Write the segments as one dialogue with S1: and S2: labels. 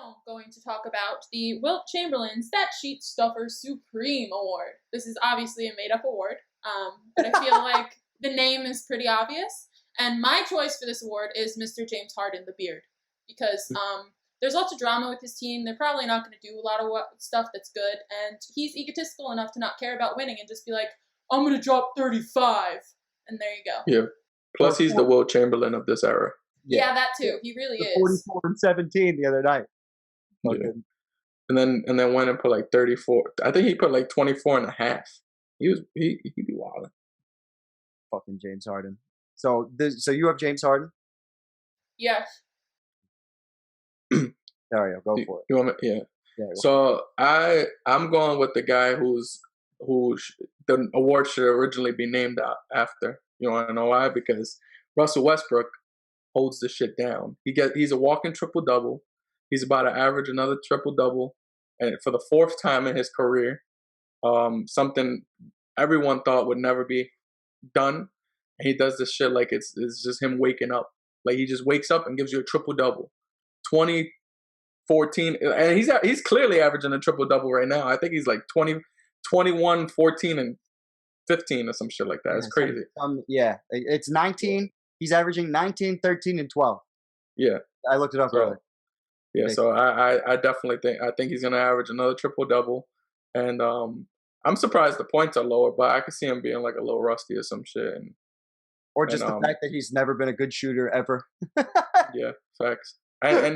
S1: now going to talk about the Wilt Chamberlain Stat Sheet Stuffer Supreme Award. This is obviously a made-up award, but I feel like the name is pretty obvious. And my choice for this award is Mr. James Harden, the beard, because there's lots of drama with his team. They're probably not going to do a lot of stuff that's good, and he's egotistical enough to not care about winning and just be like, I'm going to drop 35, and there you go.
S2: Yeah. Plus, he's the Wilt Chamberlain of this era.
S1: Yeah, that too. He really is.
S3: 44 and 17 the other night.
S2: Yeah. And then went and put like 34. I think he put like 24 and a half. He'd be wild.
S3: Fucking James Harden. So you have James Harden?
S1: Yes.
S3: Dario, go for it.
S2: You want me? Yeah. So I'm going with the guy who the award should originally be named after. You want to know why? Because Russell Westbrook holds the shit down. He's a walking triple double. He's about to average another triple double, and for the fourth time in his career, something everyone thought would never be done. And he does this shit like it's just him waking up. Like he just wakes up and gives you a triple double, 20, 14, and he's clearly averaging a triple double right now. I think he's like 20, 21, 14, and 15 or some shit like that. It's crazy.
S3: It's 19. He's averaging 19, 13, and 12.
S2: Yeah.
S3: I looked it up earlier.
S2: Yeah, so I definitely think he's gonna average another triple double, and I'm surprised the points are lower, but I could see him being like a little rusty or some shit,
S3: or just the fact that he's never been a good shooter ever.
S2: Yeah, facts. And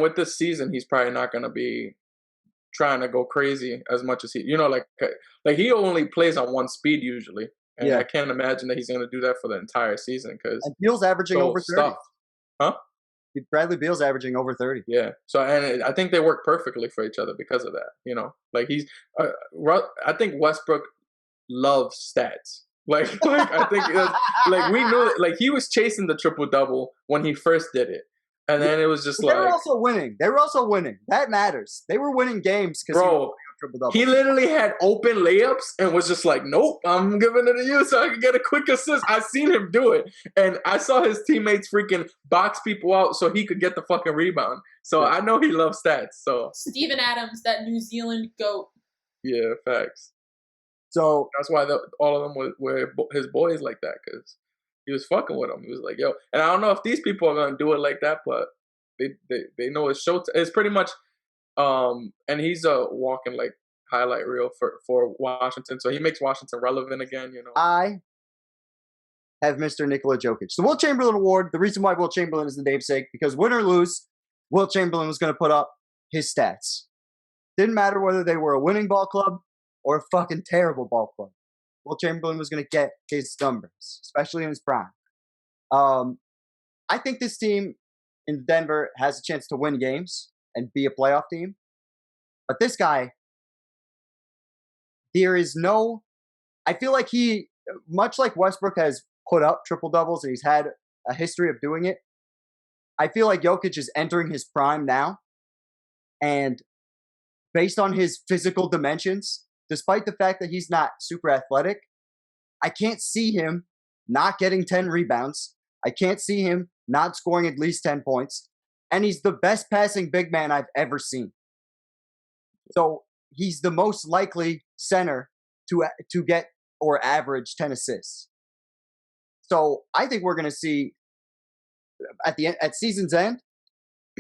S2: with this season, he's probably not gonna be trying to go crazy as much as he, like he only plays on one speed usually. And I can't imagine that he's going to do that for the entire season because
S3: Beal's averaging over 30.
S2: Huh?
S3: Bradley Beal's averaging over 30.
S2: Yeah. So, and I think they work perfectly for each other because of that. Like I think Westbrook loves stats. Like I think like we knew that, like he was chasing the triple double when he first did it, and then it was just
S3: they were also winning. That matters. They were winning games because
S2: he literally had open layups and was just like, nope, I'm giving it to you so I can get a quick assist. I seen him do it. And I saw his teammates freaking box people out so he could get the fucking rebound. So I know he loves stats. So
S1: Steven Adams, that New Zealand GOAT.
S2: Yeah, facts.
S3: So
S2: that's why all of them were his boys like that, because he was fucking with them. He was like, yo. And I don't know if these people are going to do it like that, but they know it's show. It's pretty much... and he's a walking like highlight reel for Washington, so he makes Washington relevant again.
S3: I have Mr. Nikola Jokic, the Wilt Chamberlain Award. The reason why Wilt Chamberlain is the namesake, because win or lose, Wilt Chamberlain was going to put up his stats. Didn't matter whether they were a winning ball club or a fucking terrible ball club. Wilt Chamberlain was going to get his numbers, especially in his prime. I think this team in Denver has a chance to win games and be a playoff team. But this guy, I feel like he, much like Westbrook has put up triple-doubles and he's had a history of doing it, I feel like Jokic is entering his prime now. And based on his physical dimensions, despite the fact that he's not super athletic, I can't see him not getting 10 rebounds. I can't see him not scoring at least 10 points. And he's the best passing big man I've ever seen. So he's the most likely center to get or average 10 assists. So I think we're going to see at season's end,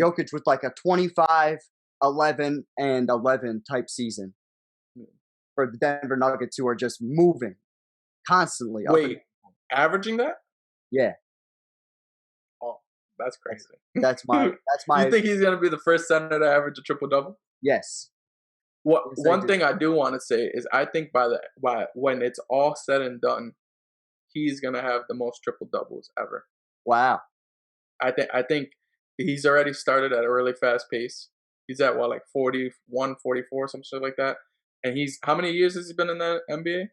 S3: Jokic with like a 25, 11, and 11 type season for the Denver Nuggets, who are just moving constantly.
S2: Wait, averaging that?
S3: Yeah.
S2: That's crazy.
S3: That's my.
S2: You think he's gonna be the first center to average a triple double?
S3: Yes.
S2: One thing I do want to say is I think by when it's all said and done, he's gonna have the most triple doubles ever.
S3: Wow.
S2: I think he's already started at a really fast pace. He's at like 41, 44, some shit like that. And how many years has he been in the NBA?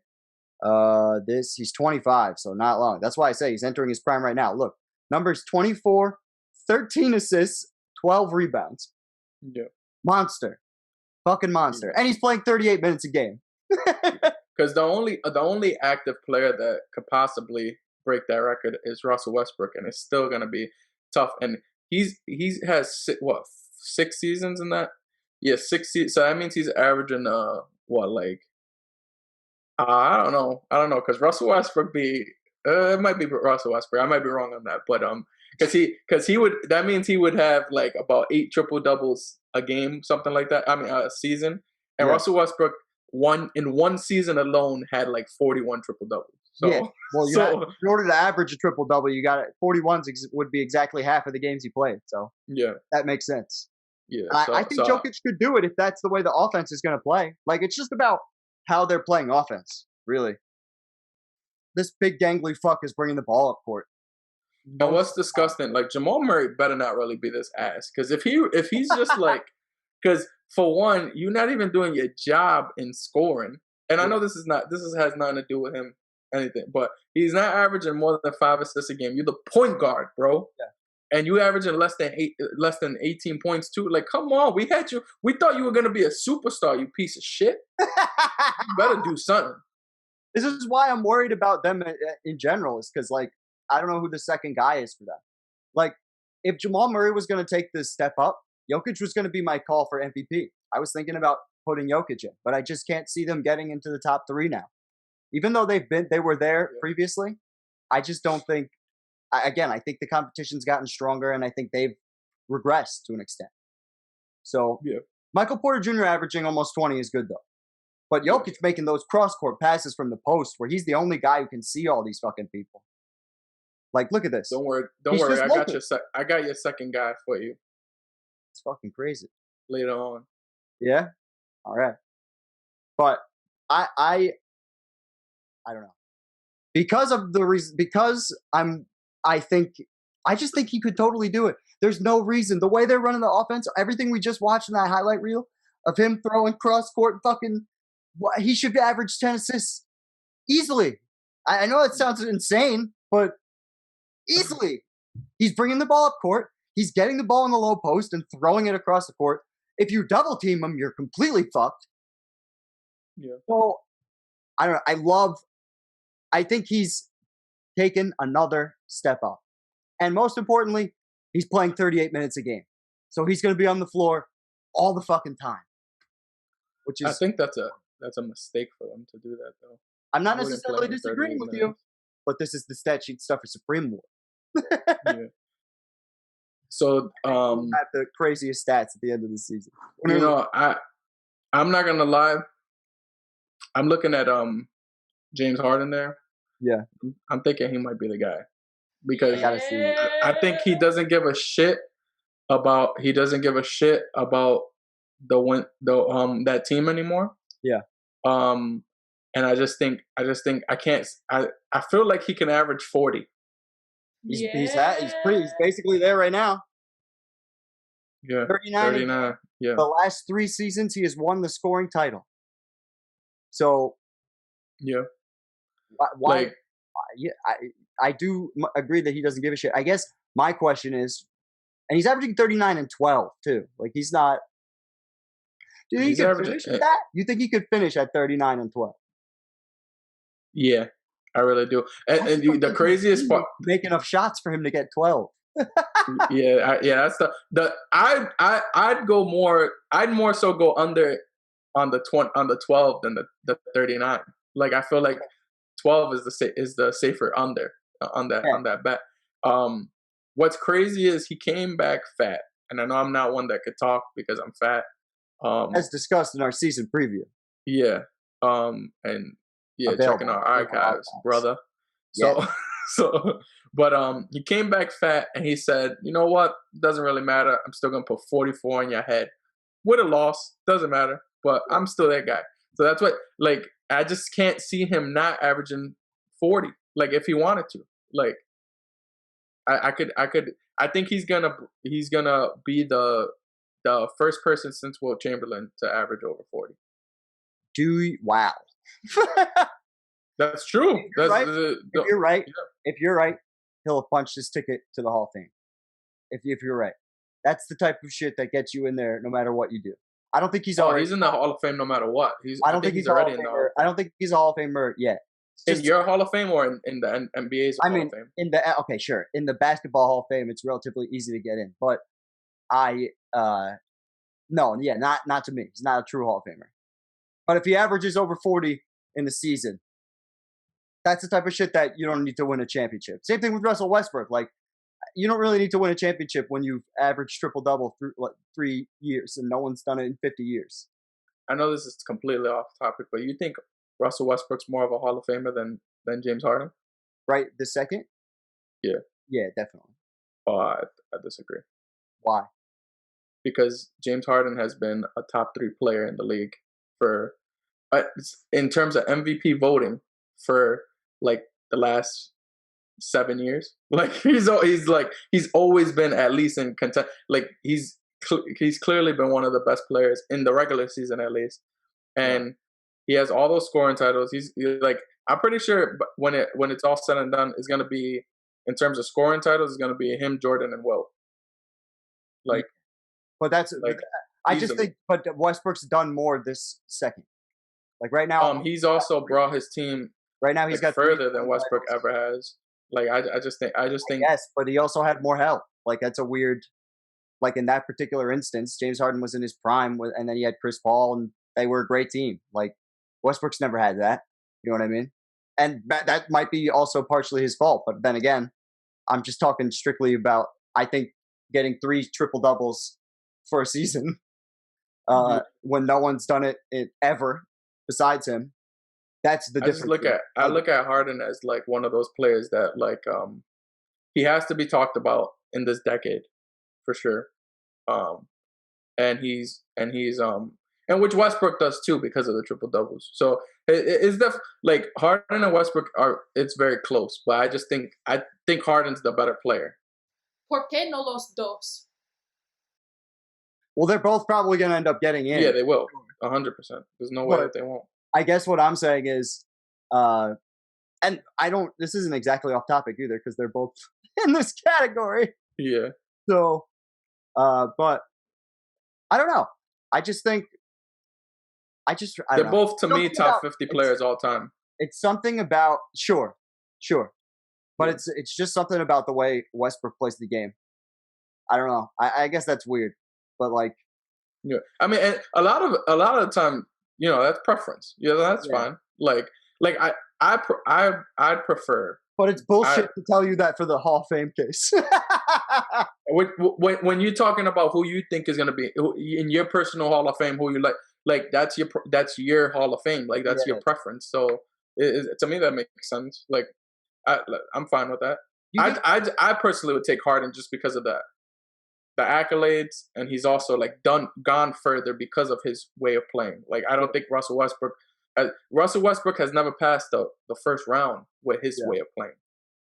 S3: He's 25, so not long. That's why I say he's entering his prime right now. Look. Numbers 24, 13 assists, 12 rebounds.
S2: Yeah.
S3: Monster. Fucking monster. And he's playing 38 minutes a game.
S2: Because the only active player that could possibly break that record is Russell Westbrook, and it's still going to be tough. And he has, 6 seasons in that. Yeah, 6 seasons. So that means he's averaging what, like, I don't know, because Russell Westbrook it might be Russell Westbrook. I might be wrong on that, but because he would, that means he would have like about 8 triple doubles a game, something like that. I mean, a season. And
S3: Yeah.
S2: Russell Westbrook in one season alone had like 41 triple doubles. So,
S3: yeah. Well, in order to average a triple double, you got 41s would be exactly half of the games he played. So
S2: yeah,
S3: that makes sense.
S2: Yeah,
S3: I think Jokic could do it if that's the way the offense is going to play. Like, it's just about how they're playing offense, really. This big gangly fuck is bringing the ball up court.
S2: And what's disgusting, like, Jamal Murray better not really be this ass, because if he's just like, because for one, you're not even doing your job in scoring, and I know this has nothing to do with him anything, but he's not averaging more than 5 assists a game. You're the point guard, bro. Yeah. And you averaging less than 18 points too. Like, come on, we thought you were gonna be a superstar, you piece of shit. You better do something.
S3: This is why I'm worried about them in general, is because, like, I don't know who the second guy is for them. Like, if Jamal Murray was going to take this step up, Jokic was going to be my call for MVP. I was thinking about putting Jokic in, but I just can't see them getting into the top 3 now. Even though they were there previously, I just don't think. I think the competition's gotten stronger, and I think they've regressed to an extent. So Michael Porter Jr. averaging almost 20 is good, though. But Jokic making those cross-court passes from the post, where he's the only guy who can see all these fucking people. Like, look at this.
S2: Don't worry. I got your second guy for you.
S3: It's fucking crazy.
S2: Later on.
S3: Yeah. All right. But I don't know, because of the reason. Because I just think he could totally do it. There's no reason. The way they're running the offense, everything we just watched in that highlight reel of him throwing cross-court, fucking, he should average 10 assists easily. I know that sounds insane, but easily. He's bringing the ball up court. He's getting the ball in the low post and throwing it across the court. If you double team him, you're completely fucked.
S2: Yeah.
S3: So, I don't know. I think he's taken another step up. And most importantly, he's playing 38 minutes a game. So he's going to be on the floor all the fucking time. Which is,
S2: I think that's a mistake for them to do that, though.
S3: I'm not necessarily disagreeing with you, but this is the stat sheet stuff for Supreme War.
S2: Yeah. So
S3: have the craziest stats at the end of the season.
S2: You know, I'm not gonna lie. I'm looking at James Harden there.
S3: Yeah.
S2: I'm thinking he might be the guy, because I think he doesn't give a shit about that team anymore.
S3: Yeah.
S2: And I just think I can't. I feel like he can average 40.
S3: He's basically there right now.
S2: Yeah, 39. Yeah.
S3: The last 3 seasons, he has won the scoring title. So.
S2: Yeah.
S3: Why? Like, I do agree that he doesn't give a shit. I guess my question is, and he's averaging 39 and 12 too. Like, he's not. Do you think he could finish at that? You think he could finish at 39 and 12?
S2: Yeah, I really do. And the craziest part,
S3: make enough shots for him to get 12.
S2: yeah. That's I'd go more. I'd more so go under on the 12 than the 39. Like, I feel like 12 is the safer under on that bet. What's crazy is he came back fat, and I know I'm not one that could talk because I'm fat.
S3: As discussed in our season preview.
S2: Yeah. And yeah, checking our archives, brother. So, but he came back fat, and he said, "You know what? Doesn't really matter. I'm still gonna put 44 in your head. With a loss, doesn't matter. But I'm still that guy." So that's what, like, I just can't see him not averaging 40. Like, if he wanted to, like, I think he's gonna be the first person since Wilt Chamberlain to average over 40.
S3: Wow.
S2: That's true.
S3: If you're right, he'll punch his ticket to the Hall of Fame. If you're right, that's the type of shit that gets you in there, no matter what you do. I don't think he's already.
S2: He's in the Hall of Fame no matter what.
S3: I don't think he's already in the. I don't think he's a Hall of Famer yet.
S2: In your Hall of Fame or in the NBA's Hall of Fame?
S3: In the Basketball Hall of Fame, it's relatively easy to get in, but No, yeah, not to me. He's not a true Hall of Famer. But if he averages over 40 in the season, that's the type of shit that you don't need to win a championship. Same thing with Russell Westbrook. Like, you don't really need to win a championship when you've averaged triple double through like 3 years, and no one's done it in 50 years.
S2: I know this is completely off topic, but you think Russell Westbrook's more of a Hall of Famer than James Harden?
S3: Right, the second?
S2: Yeah.
S3: Yeah, definitely.
S2: Oh, I disagree.
S3: Why?
S2: Because James Harden has been a top 3 player in the league for, in terms of MVP voting, for like the last 7 years. Like he's always been at least in content. Like he's clearly been one of the best players in the regular season at least, and he has all those scoring titles. He's like, I'm pretty sure when it's all said and done, it's gonna be, in terms of scoring titles, it's gonna be him, Jordan, and Wilt. Like,
S3: but that's
S2: like
S3: I
S2: easily.
S3: just think, but Westbrook's done more this second. Like right now,
S2: he's also brought his team
S3: right now he's got
S2: further than Westbrook ever has. Like I just think
S3: yes, but he also had more help. Like that's a weird. Like in that particular instance, James Harden was in his prime, and then he had Chris Paul, and they were a great team. Like Westbrook's never had that. You know what I mean? And that might be also partially his fault. But then again, I'm just talking strictly about, I think, getting 3 triple doubles for a season when no one's done it ever besides him. That's the difference.
S2: I look at Harden as like one of those players that like he has to be talked about in this decade for sure. And which Westbrook does too because of the triple doubles. So it's like Harden and Westbrook it's very close, but I think Harden's the better player.
S1: ¿Por qué no los dos?
S3: Well, they're both probably going to end up getting in.
S2: Yeah, they will. 100%. There's no way that they won't.
S3: I guess what I'm saying is, and this isn't exactly off topic either because they're both in this category.
S2: Yeah.
S3: So, but I don't know. I just think,
S2: they're both, to me, top 50 players all time.
S3: It's something about, sure. But it's just something about the way Westbrook plays the game. I don't know. I guess that's weird, but like,
S2: yeah. I mean, and a lot of the time, you know, that's preference. Yeah, that's fine. Like I'd prefer.
S3: But it's bullshit to tell you that for the Hall of Fame case.
S2: when you're talking about who you think is going to be in your personal Hall of Fame, who you like that's your Hall of Fame. Like that's your preference. So to me, that makes sense. Like I'm fine with that. I personally would take Harden just because of the accolades, and he's also like gone further because of his way of playing. Like I don't think Russell Westbrook has never passed the first round with his way of playing.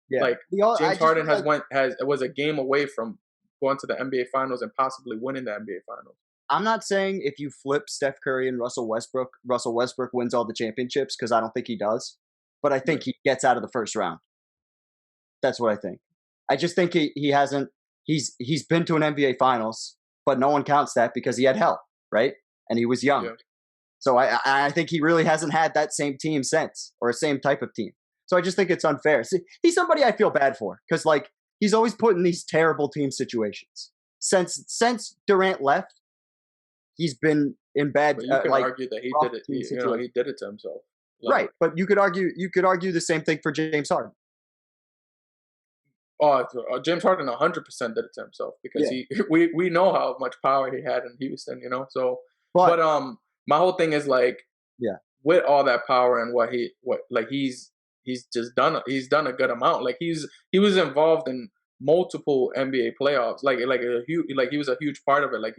S2: Yeah. Like James Harden was a game away from going to the NBA Finals and possibly winning the NBA Finals.
S3: I'm not saying if you flip Steph Curry and Russell Westbrook wins all the championships, because I don't think he does. But I think he gets out of the first round. That's what I think. I just think he hasn't. He's been to an NBA Finals, but no one counts that because he had help, right? And he was young. Yeah. So I think he really hasn't had that same team since, or same type of team. So I just think it's unfair. See, he's somebody I feel bad for because like he's always put in these terrible team situations. Since Durant left, he's been in bad.
S2: But you can argue that he did it. He did it to himself.
S3: Like, right, but you could argue the same thing for James Harden.
S2: Oh, James Harden 100% did it to himself because we know how much power he had in Houston, you know. So, but my whole thing is like, with all that power and he's done a good amount. Like he was involved in multiple NBA playoffs. Like he was a huge part of it. Like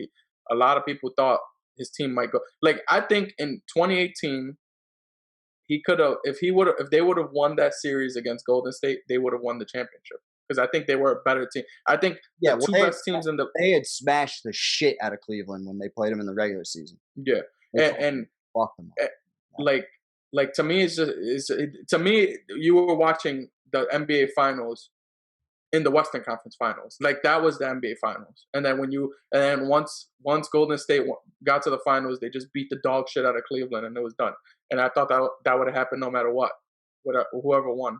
S2: a lot of people thought his team might go. Like I think in 2018. He could have, if they would have won that series against Golden State, they would have won the championship because I think they were a better team. I think the two best teams
S3: they had smashed the shit out of Cleveland when they played them in the regular season.
S2: Yeah, and like to me, to me, you were watching the NBA Finals in the Western Conference Finals. Like that was the NBA Finals, and then once Golden State got to the finals, they just beat the dog shit out of Cleveland, and it was done. And I thought that would have happened no matter what, whoever won.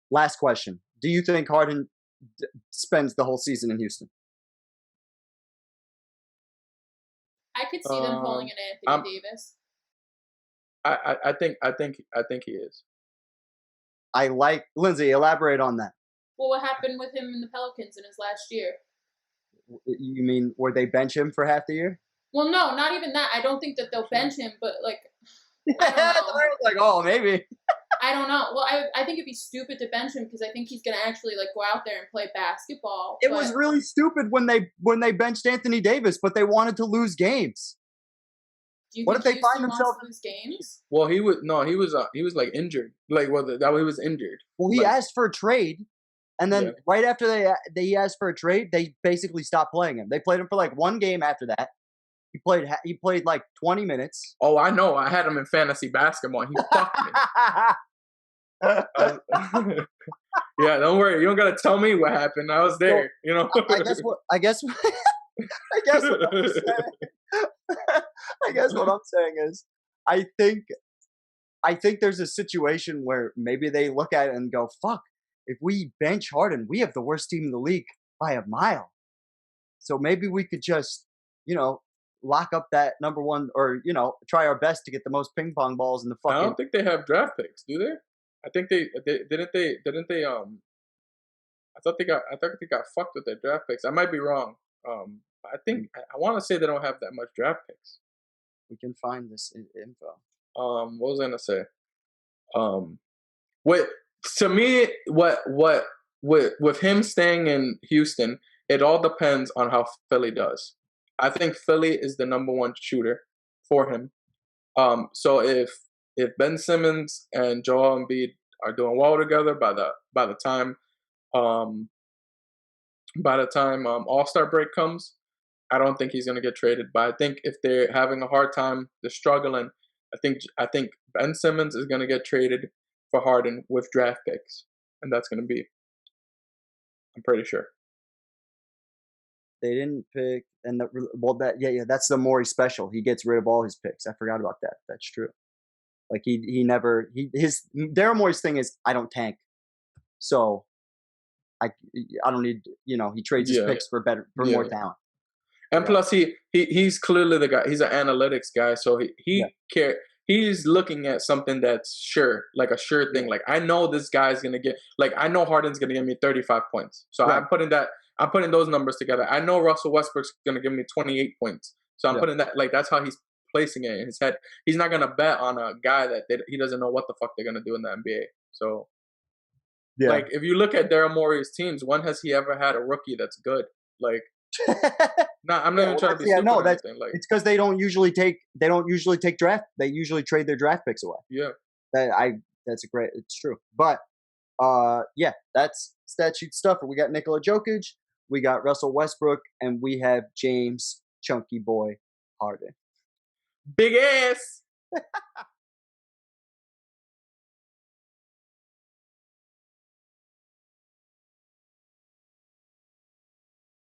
S3: Last question: do you think Harden spends the whole season in Houston?
S1: could see them pulling an Anthony Davis.
S2: I think he is.
S3: I like Lindsay. Elaborate on that.
S1: Well, what happened with him in the Pelicans in his last year?
S3: You mean where they bench him for half the year?
S1: Well, no, not even that. I don't think that they'll bench him, but like,
S3: I don't know. Like, oh, maybe.
S1: I don't know. Well, I think it'd be stupid to bench him because I think he's gonna actually like go out there and play basketball.
S3: It was really stupid when they benched Anthony Davis, but they wanted to lose games.
S1: Do you
S3: what
S1: think
S3: if they find themselves
S1: lose games?
S2: Well, he was like injured. Like, well, that he was injured.
S3: Well, he asked for a trade, and then right after he asked for a trade, they basically stopped playing him. They played him for like one game after that. He played like 20 minutes.
S2: Oh, I know. I had him in fantasy basketball. He fucked me. Yeah, don't worry. You don't gotta tell me what happened. I was there. You know.
S3: I guess what I'm saying is, I think there's a situation where maybe they look at it and go, "Fuck! If we bench Harden, we have the worst team in the league by a mile. So maybe we could just, lock up that number one, or try our best to get the most ping pong balls in the fucking."
S2: I don't think they have draft picks, do they? I think they didn't they I thought they got fucked with their draft picks. I might be wrong. I think I want to say they don't have that much draft picks.
S3: We can find this info.
S2: What was I gonna say? To me, with him staying in Houston, it all depends on how Philly does. I think Philly is the number one shooter for him. So if Ben Simmons and Joel Embiid are doing well together by the time All-Star break comes, I don't think he's going to get traded. But I think if they're having a hard time, they're struggling, I think Ben Simmons is going to get traded for Harden with draft picks, and that's going to be, I'm pretty sure.
S3: They didn't pick, and that's the Morey special. He gets rid of all his picks. I forgot about that. That's true. Like Daryl Morey's thing is, I don't tank, so I don't need, he trades his picks for more talent.
S2: And plus, he's clearly the guy. He's an analytics guy, so he's looking at something that's sure, like a sure thing. Like, I know this guy's gonna get, like, I know Harden's gonna give me 35 points. So right. I'm putting those numbers together. I know Russell Westbrook's gonna give me 28 points. So I'm putting that, like, that's how he's placing it in his head. He's not gonna bet on a guy that he doesn't know what the fuck they're gonna do in the NBA. So, like, if you look at Daryl Morey's teams, when has he ever had a rookie that's good? Like, I'm not even trying to be stupid or anything. Like, it's
S3: because they don't usually take draft. They usually trade their draft picks away.
S2: Yeah,
S3: it's true. But that's stat sheet stuff. We got Nikola Jokic, we got Russell Westbrook, and we have James Chunky Boy Harden.
S2: Big ass.